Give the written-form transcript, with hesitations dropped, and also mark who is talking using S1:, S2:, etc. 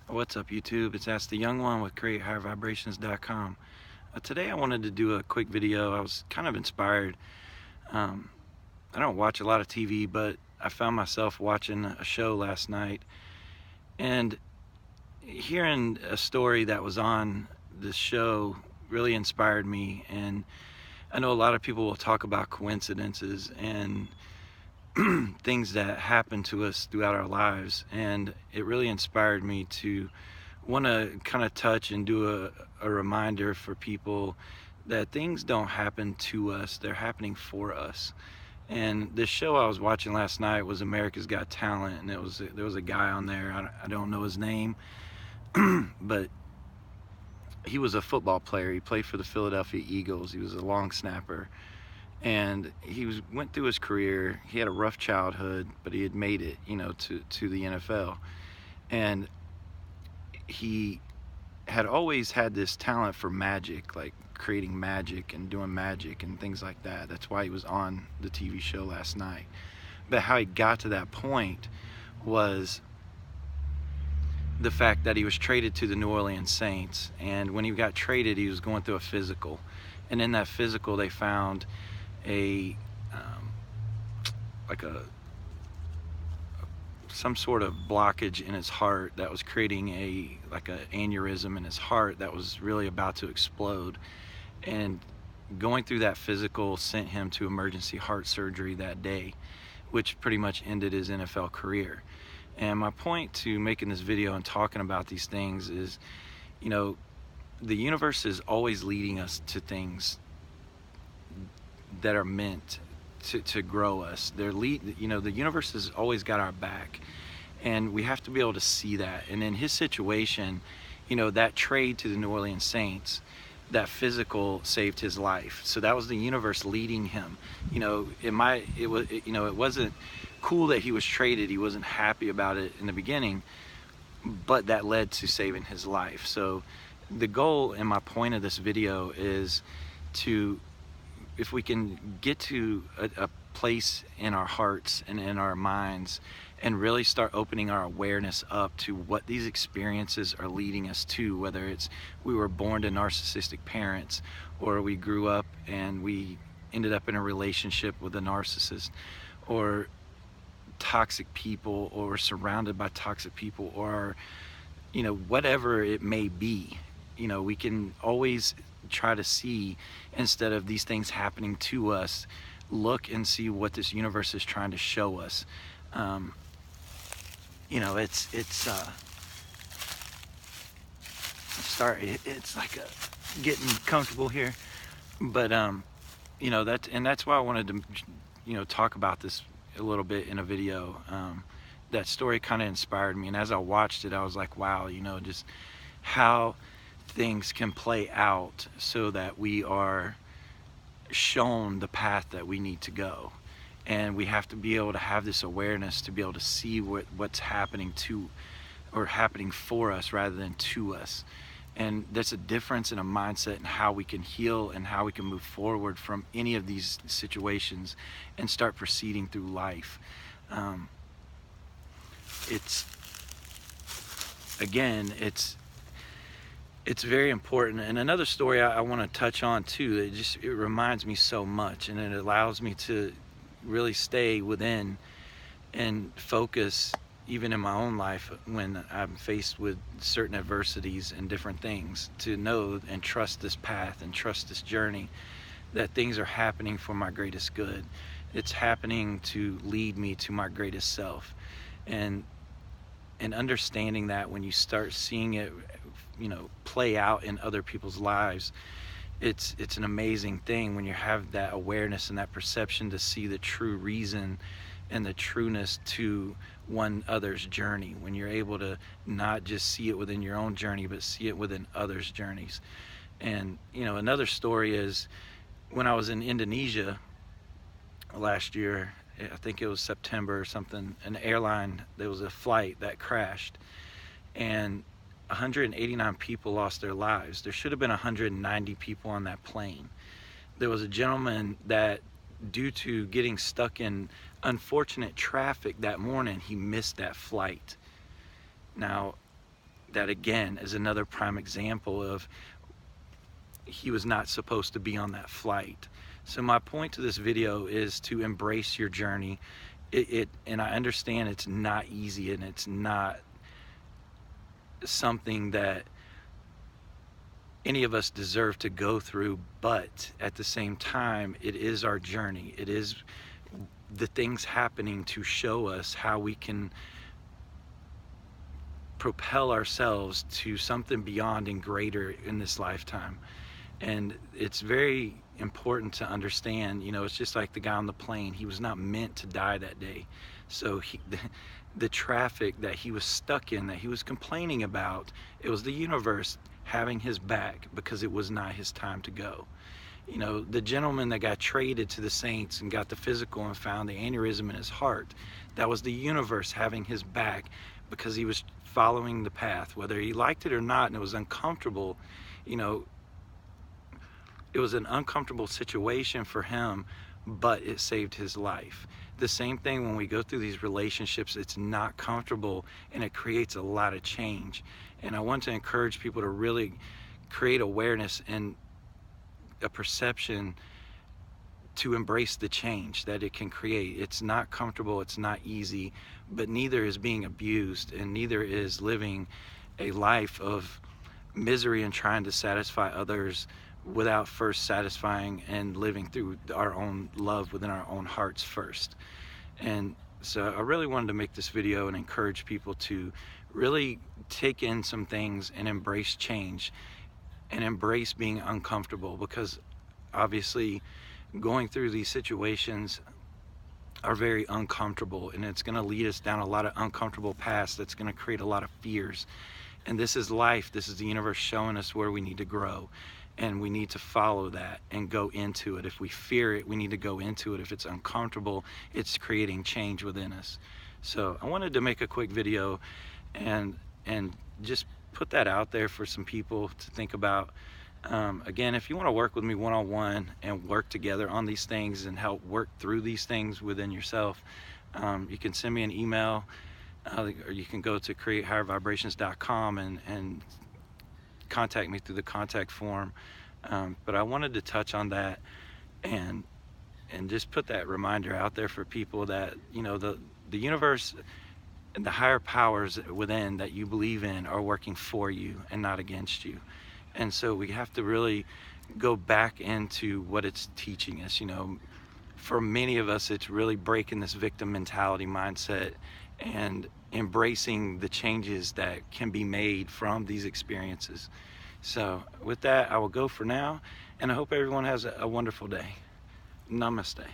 S1: What's up, YouTube? It's Ask the Young One with CreateHigherVibrations.com. Today I wanted to do a quick video. I was kind of inspired. Um, I don't watch a lot of TV, but I found myself watching a show last night and hearing a story that was on this show really inspired me. And I know a lot of people will talk about coincidences and things that happen to us throughout our lives, and it really inspired me to want to kind of touch and do a reminder for people that things don't happen to us, they're happening for us. And this show I was watching last night was America's Got Talent, and there was a guy on there, I don't know his name, but he was a football player. He played for the Philadelphia Eagles. He was a long snapper, and went through his career. He had a rough childhood, but he had made it, to the NFL. And he had always had this talent for magic, like creating magic and doing magic and things like that. That's why he was on the TV show last night. But how he got to that point was the fact that he was traded to the New Orleans Saints. And when he got traded, he was going through a physical. And in that physical, they found some sort of blockage in his heart that was creating an aneurysm in his heart that was really about to explode. And going through that physical sent him to emergency heart surgery that day, which pretty much ended his NFL career. And my point to making this video and talking about these things is, the universe is always leading us to things that are meant to grow us. The universe has always got our back, and we have to be able to see that. And in his situation, that trade to the New Orleans Saints, that physical saved his life. So that was the universe leading him. It wasn't cool that he was traded. He wasn't happy about it in the beginning, but that led to saving his life. So the goal and my point of this video is if we can get to a place in our hearts and in our minds and really start opening our awareness up to what these experiences are leading us to, whether it's we were born to narcissistic parents, or we grew up and we ended up in a relationship with a narcissist, or toxic people, or surrounded by toxic people, or whatever it may be. We can always try to see, instead of these things happening to us, look and see what this universe is trying to show us. It's like getting comfortable here, but that's why I wanted to talk about this a little bit in a video. That story kind of inspired me, and as I watched it, I was like, wow, just how things can play out so that we are shown the path that we need to go. And we have to be able to have this awareness to be able to see what's happening happening for us rather than to us. And there's a difference in a mindset and how we can heal and how we can move forward from any of these situations and start proceeding through life. It's very important. And another story I want to touch on too, it reminds me so much, and it allows me to really stay within and focus even in my own life when I'm faced with certain adversities and different things, to know and trust this path and trust this journey, that things are happening for my greatest good. It's happening to lead me to my greatest self. And understanding that, when you start seeing it play out in other people's lives, it's an amazing thing when you have that awareness and that perception to see the true reason and the trueness to one other's journey, when you're able to not just see it within your own journey but see it within others' journeys. And another story is, when I was in Indonesia last year, I think it was September or something, there was a flight that crashed, and 189 people lost their lives. There should have been 190 people on that plane. There was a gentleman that, due to getting stuck in unfortunate traffic that morning, he missed that flight. Now, that again is another prime example of he was not supposed to be on that flight. So my point to this video is to embrace your journey. And I understand it's not easy, and it's not something that any of us deserve to go through, but at the same time, it is our journey. It is the things happening to show us how we can propel ourselves to something beyond and greater in this lifetime. And it's very important to understand, you know, it's just like the guy on the plane. He was not meant to die that day. So the traffic that he was stuck in, that he was complaining about, it was the universe having his back because it was not his time to go. You know, the gentleman that got traded to the Saints and got the physical and found the aneurysm in his heart, that was the universe having his back because he was following the path, whether he liked it or not, and it was uncomfortable. You know, it was an uncomfortable situation for him, but it saved his life. The same thing when we go through these relationships, it's not comfortable, and it creates a lot of change. And I want to encourage people to really create awareness and a perception to embrace the change that it can create. It's not comfortable, it's not easy, but neither is being abused, and neither is living a life of misery and trying to satisfy others without first satisfying and living through our own love within our own hearts first. And so I really wanted to make this video and encourage people to really take in some things and embrace change and embrace being uncomfortable, because obviously going through these situations are very uncomfortable, and it's going to lead us down a lot of uncomfortable paths that's going to create a lot of fears. And this is life. This is the universe showing us where we need to grow, and we need to follow that and go into it. If we fear it, we need to go into it. If it's uncomfortable, it's creating change within us. So I wanted to make a quick video and just put that out there for some people to think about. Again, if you want to work with me one-on-one and work together on these things and help work through these things within yourself, you can send me an email, or you can go to createhighervibrations.com and contact me through the contact form. But I wanted to touch on that and just put that reminder out there for people that, you know, the universe and the higher powers within that you believe in are working for you and not against you. And so we have to really go back into what it's teaching us. You know, for many of us, it's really breaking this victim mentality mindset and embracing the changes that can be made from these experiences. So with that, I will go for now, and I hope everyone has a wonderful day. Namaste.